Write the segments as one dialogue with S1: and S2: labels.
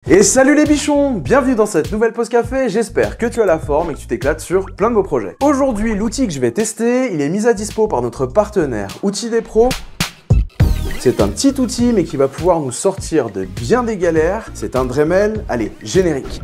S1: Et salut les bichons, bienvenue dans cette nouvelle pause café, j'espère que tu as la forme et que tu t'éclates sur plein de beaux projets. Aujourd'hui, l'outil que je vais tester, il est mis à dispo par notre partenaire Outils des Pros. C'est un petit outil mais qui va pouvoir nous sortir de bien des galères, c'est un Dremel, allez, générique.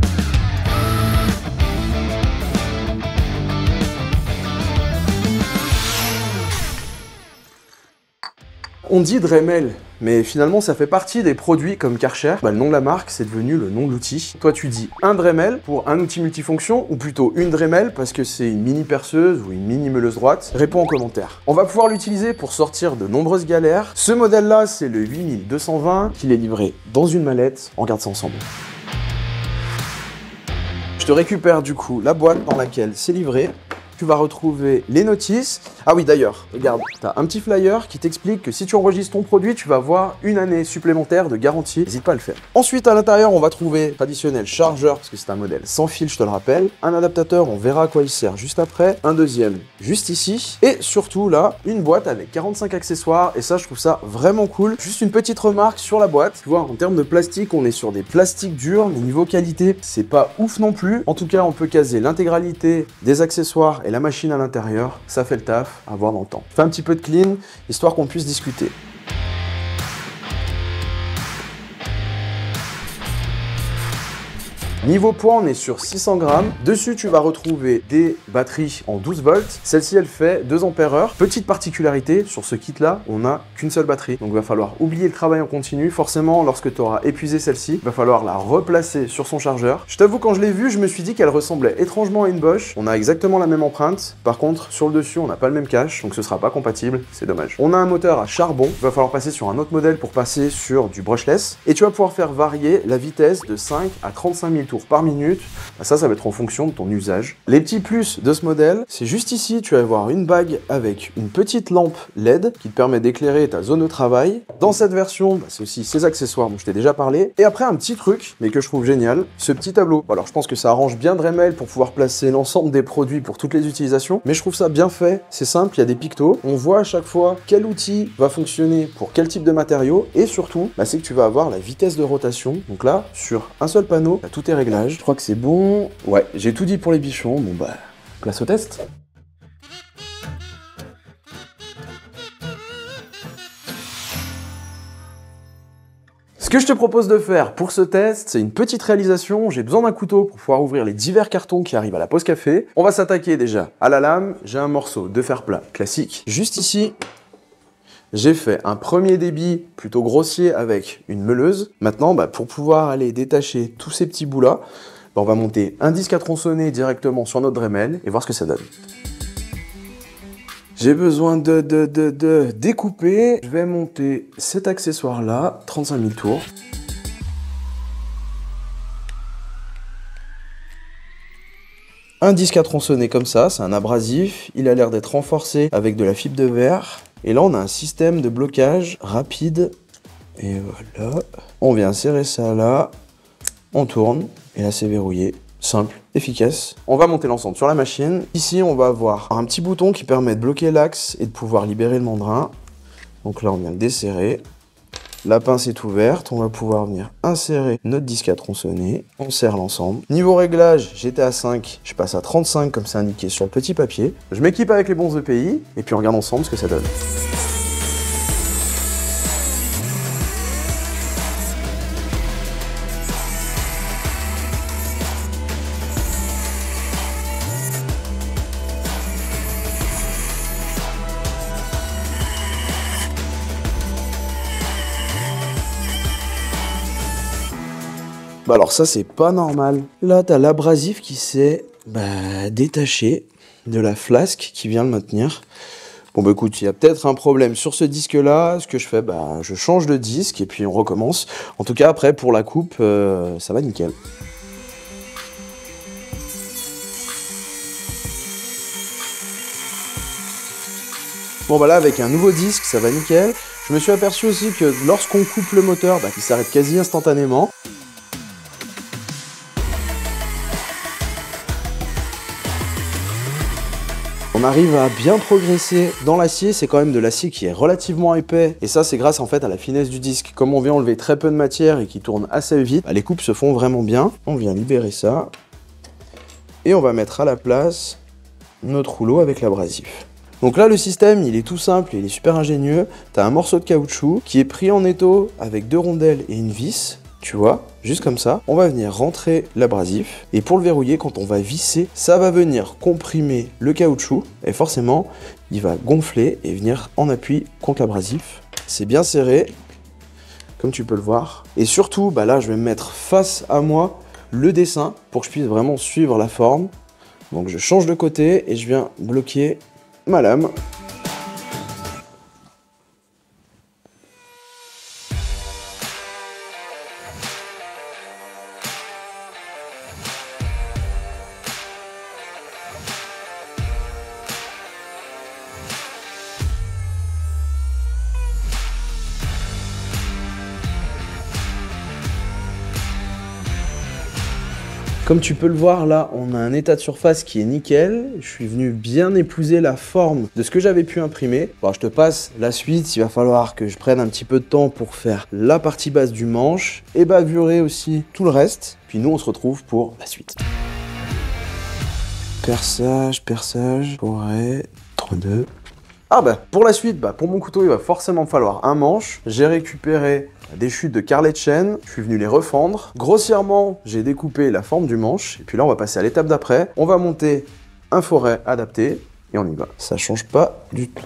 S1: On dit Dremel, mais finalement ça fait partie des produits comme Karcher. Le nom de la marque, c'est devenu le nom de l'outil. Toi tu dis un Dremel pour un outil multifonction, ou plutôt une Dremel parce que c'est une mini perceuse ou une mini meuleuse droite. Réponds en commentaire. On va pouvoir l'utiliser pour sortir de nombreuses galères. Ce modèle-là, c'est le 8220, qu'il est livré dans une mallette. On regarde ça ensemble. Je te récupère du coup la boîte dans laquelle c'est livré. Tu vas retrouver les notices. Ah oui, d'ailleurs, regarde, tu as un petit flyer qui t'explique que si tu enregistres ton produit, tu vas avoir une année supplémentaire de garantie. N'hésite pas à le faire. Ensuite, à l'intérieur, on va trouver traditionnel chargeur, parce que c'est un modèle sans fil, je te le rappelle. Un adaptateur, on verra à quoi il sert juste après. Un deuxième, juste ici. Et surtout, là, une boîte avec 45 accessoires. Et ça, je trouve ça vraiment cool. Juste une petite remarque sur la boîte. Tu vois, en termes de plastique, on est sur des plastiques durs, mais niveau qualité, c'est pas ouf non plus. En tout cas, on peut caser l'intégralité des accessoires et la machine à l'intérieur, ça fait le taf à voir dans le temps. Fais un petit peu de clean, histoire qu'on puisse discuter. Niveau poids, on est sur 600 grammes. Dessus, tu vas retrouver des batteries en 12 volts. Celle-ci, elle fait 2 ampères-heure. Petite particularité, sur ce kit-là, on n'a qu'une seule batterie. Donc, il va falloir oublier le travail en continu. Forcément, lorsque tu auras épuisé celle-ci, il va falloir la replacer sur son chargeur. Je t'avoue, quand je l'ai vue, je me suis dit qu'elle ressemblait étrangement à une Bosch. On a exactement la même empreinte. Par contre, sur le dessus, on n'a pas le même cache, donc ce sera pas compatible. C'est dommage. On a un moteur à charbon. Il va falloir passer sur un autre modèle pour passer sur du brushless. Et tu vas pouvoir faire varier la vitesse de 5 à 35 000 tours par minute. Ça va être en fonction de ton usage. Les petits plus de ce modèle, c'est juste ici, tu vas avoir une bague avec une petite lampe LED qui te permet d'éclairer ta zone de travail. Dans cette version, c'est aussi ces accessoires dont je t'ai déjà parlé. Et après, un petit truc, mais que je trouve génial, ce petit tableau. Alors, je pense que ça arrange bien Dremel pour pouvoir placer l'ensemble des produits pour toutes les utilisations, mais je trouve ça bien fait, c'est simple, il y a des pictos. On voit à chaque fois quel outil va fonctionner pour quel type de matériaux, et surtout, c'est que tu vas avoir la vitesse de rotation. Donc là, sur un seul panneau, tu as tous tes réglages. Je crois que c'est bon. Ouais, j'ai tout dit pour les bichons. Bon place au test. Ce que je te propose de faire pour ce test, c'est une petite réalisation. J'ai besoin d'un couteau pour pouvoir ouvrir les divers cartons qui arrivent à la pause café. On va s'attaquer déjà à la lame. J'ai un morceau de fer plat classique. Juste ici, j'ai fait un premier débit plutôt grossier avec une meuleuse. Maintenant, pour pouvoir aller détacher tous ces petits bouts-là, on va monter un disque à tronçonner directement sur notre Dremel et voir ce que ça donne. J'ai besoin de découper. Je vais monter cet accessoire-là, 35 000 tours. Un disque à tronçonner comme ça, c'est un abrasif. Il a l'air d'être renforcé avec de la fibre de verre. Et là, on a un système de blocage rapide. Et voilà. On vient serrer ça là. On tourne. Et là, c'est verrouillé. Simple, efficace. On va monter l'ensemble sur la machine. Ici, on va avoir un petit bouton qui permet de bloquer l'axe et de pouvoir libérer le mandrin. Donc là, on vient le desserrer. La pince est ouverte. On va pouvoir venir insérer notre disque à tronçonner. On serre l'ensemble. Niveau réglage, j'étais à 5. Je passe à 35 comme c'est indiqué sur le petit papier. Je m'équipe avec les bons EPI et puis on regarde ensemble ce que ça donne. Alors ça, c'est pas normal. Là, t'as l'abrasif qui s'est détaché de la flasque qui vient le maintenir. Bon écoute, il y a peut-être un problème sur ce disque-là. Ce que je fais, je change de disque et puis on recommence. En tout cas, après, pour la coupe, ça va nickel. Bon là, avec un nouveau disque, ça va nickel. Je me suis aperçu aussi que lorsqu'on coupe le moteur, il s'arrête quasi instantanément. On arrive à bien progresser dans l'acier, c'est quand même de l'acier qui est relativement épais et ça c'est grâce en fait à la finesse du disque. Comme on vient enlever très peu de matière et qui tourne assez vite, bah, les coupes se font vraiment bien. On vient libérer ça et on va mettre à la place notre rouleau avec l'abrasif. Donc là le système il est tout simple, il est super ingénieux. Tu as un morceau de caoutchouc qui est pris en étau avec 2 rondelles et une vis. Tu vois, juste comme ça, on va venir rentrer l'abrasif et pour le verrouiller, quand on va visser, ça va venir comprimer le caoutchouc et forcément, il va gonfler et venir en appui contre l'abrasif. C'est bien serré, comme tu peux le voir. Et surtout, bah là, je vais mettre face à moi le dessin pour que je puisse vraiment suivre la forme. Donc je change de côté et je viens bloquer ma lame. Comme tu peux le voir là, on a un état de surface qui est nickel. Je suis venu bien épouser la forme de ce que j'avais pu imprimer. Bon, je te passe la suite, il va falloir que je prenne un petit peu de temps pour faire la partie basse du manche et bavurer aussi tout le reste. Puis nous, on se retrouve pour la suite. Perçage, forêt, 3-2. Ah bah, pour la suite, pour mon couteau, il va forcément me falloir un manche. J'ai récupéré des chutes de carrelets de chêne, je suis venu les refendre. Grossièrement, j'ai découpé la forme du manche, et puis là, on va passer à l'étape d'après. On va monter un forêt adapté, et on y va. Ça change pas du tout.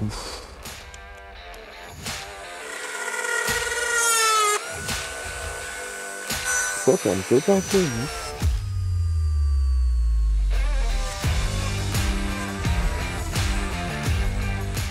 S1: Faut faire une peu un peu,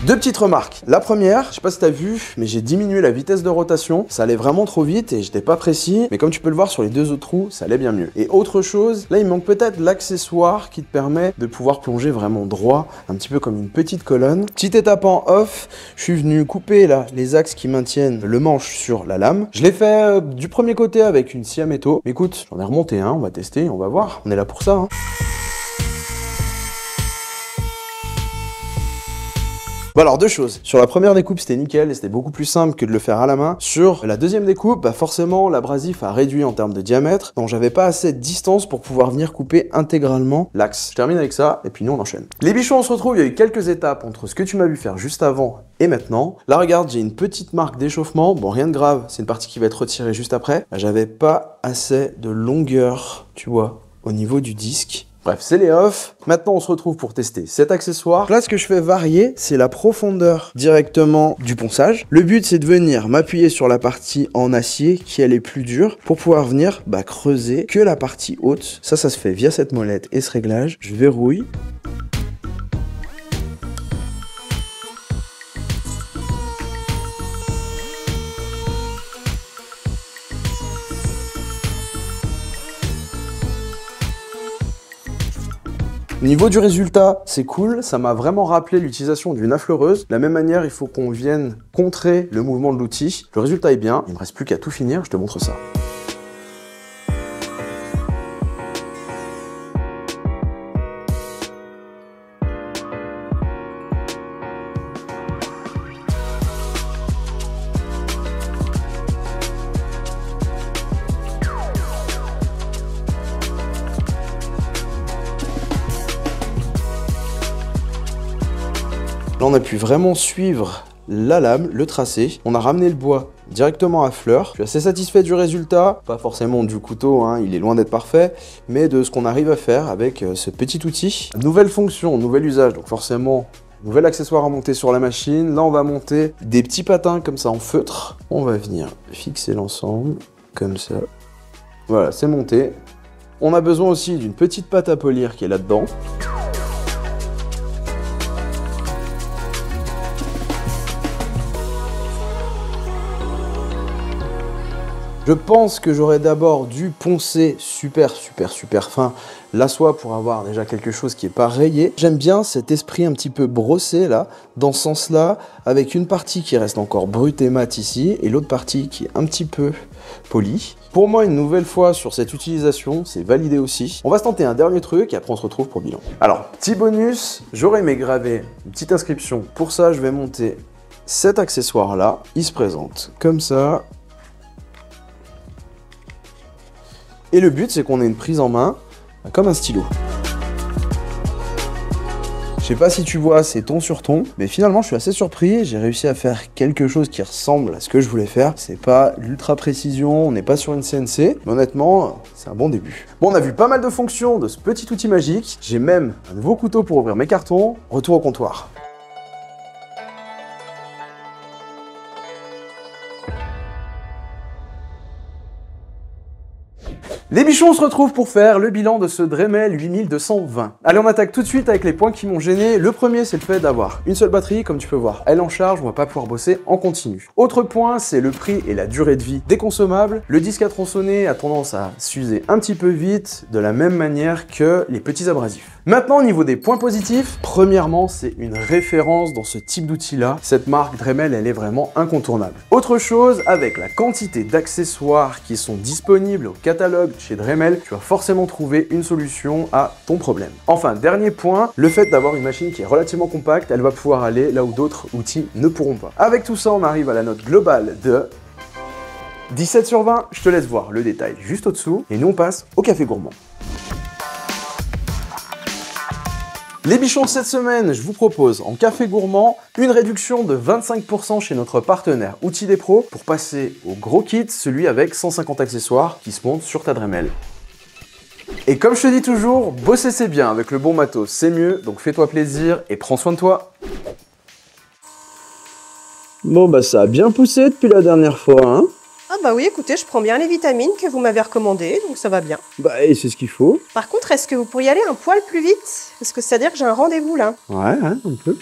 S1: Deux petites remarques. La première, je sais pas si t'as vu, mais j'ai diminué la vitesse de rotation. Ça allait vraiment trop vite et j'étais pas précis. Mais comme tu peux le voir sur les 2 autres trous, ça allait bien mieux. Et autre chose, là il me manque peut-être l'accessoire qui te permet de pouvoir plonger vraiment droit, un petit peu comme une petite colonne. Petite étape en off, je suis venu couper là les axes qui maintiennent le manche sur la lame. Je l'ai fait du premier côté avec une scie à métaux. Mais écoute, j'en ai remonté un, on va tester, on va voir. On est là pour ça, hein. Bon alors 2 choses, sur la première découpe c'était nickel et c'était beaucoup plus simple que de le faire à la main. Sur la deuxième découpe, forcément l'abrasif a réduit en termes de diamètre, donc j'avais pas assez de distance pour pouvoir venir couper intégralement l'axe. Je termine avec ça et puis nous on enchaîne. Les bichons on se retrouve, il y a eu quelques étapes entre ce que tu m'as vu faire juste avant et maintenant. Là regarde, j'ai une petite marque d'échauffement, bon rien de grave, c'est une partie qui va être retirée juste après. J'avais pas assez de longueur, tu vois, au niveau du disque. Bref, c'est les off. Maintenant, on se retrouve pour tester cet accessoire. Là, ce que je fais varier, c'est la profondeur directement du ponçage. Le but, c'est de venir m'appuyer sur la partie en acier qui, elle, est plus dure pour pouvoir venir creuser que la partie haute. Ça se fait via cette molette et ce réglage. Je verrouille. Au niveau du résultat, c'est cool, ça m'a vraiment rappelé l'utilisation d'une affleureuse. De la même manière, il faut qu'on vienne contrer le mouvement de l'outil. Le résultat est bien, il ne me reste plus qu'à tout finir, je te montre ça. Là, on a pu vraiment suivre la lame, le tracé. On a ramené le bois directement à fleur. Je suis assez satisfait du résultat. Pas forcément du couteau, hein, il est loin d'être parfait, mais de ce qu'on arrive à faire avec ce petit outil. Nouvelle fonction, nouvel usage, donc forcément, nouvel accessoire à monter sur la machine. Là, on va monter des petits patins comme ça en feutre. On va venir fixer l'ensemble, comme ça. Voilà, c'est monté. On a besoin aussi d'une petite pâte à polir qui est là-dedans. Je pense que j'aurais d'abord dû poncer super fin la soie pour avoir déjà quelque chose qui est pas rayé. J'aime bien cet esprit un petit peu brossé là, dans ce sens-là, avec une partie qui reste encore brute et mate ici, et l'autre partie qui est un petit peu polie. Pour moi, une nouvelle fois sur cette utilisation, c'est validé aussi. On va se tenter un dernier truc et après on se retrouve pour le bilan. Alors, petit bonus, j'aurais aimé graver une petite inscription. Pour ça, je vais monter cet accessoire-là. Il se présente comme ça. Et le but, c'est qu'on ait une prise en main comme un stylo. Je sais pas si tu vois, c'est ton sur ton, mais finalement je suis assez surpris, j'ai réussi à faire quelque chose qui ressemble à ce que je voulais faire. C'est pas l'ultra précision, on n'est pas sur une CNC, mais honnêtement, c'est un bon début. Bon, on a vu pas mal de fonctions de ce petit outil magique, j'ai même un nouveau couteau pour ouvrir mes cartons, retour au comptoir. Les bichons, on se retrouve pour faire le bilan de ce Dremel 8220. Allez, on attaque tout de suite avec les points qui m'ont gêné. Le premier, c'est le fait d'avoir une seule batterie. Comme tu peux voir, elle est en charge, on va pas pouvoir bosser en continu. Autre point, c'est le prix et la durée de vie des consommables. Le disque à tronçonner a tendance à s'user un petit peu vite, de la même manière que les petits abrasifs. Maintenant, au niveau des points positifs, premièrement, c'est une référence dans ce type d'outil-là. Cette marque Dremel, elle est vraiment incontournable. Autre chose, avec la quantité d'accessoires qui sont disponibles au catalogue chez Dremel, tu vas forcément trouver une solution à ton problème. Enfin, dernier point, le fait d'avoir une machine qui est relativement compacte, elle va pouvoir aller là où d'autres outils ne pourront pas. Avec tout ça, on arrive à la note globale de 17 sur 20. Je te laisse voir le détail juste au-dessous. Et nous, on passe au café gourmand. Les bichons, cette semaine, je vous propose en café gourmand une réduction de 25% chez notre partenaire Outils des Pros pour passer au gros kit, celui avec 150 accessoires qui se montent sur ta Dremel. Et comme je te dis toujours, bosser c'est bien, avec le bon matos c'est mieux, donc fais-toi plaisir et prends soin de toi. Bon bah ça a bien poussé depuis la dernière fois, hein.
S2: Ah bah oui, écoutez, je prends bien les vitamines que vous m'avez recommandées, donc ça va bien.
S1: Bah et c'est ce qu'il faut.
S2: Par contre, est-ce que vous pourriez aller un poil plus vite? Parce que c'est-à-dire que j'ai un rendez-vous là.
S1: Ouais, un peu.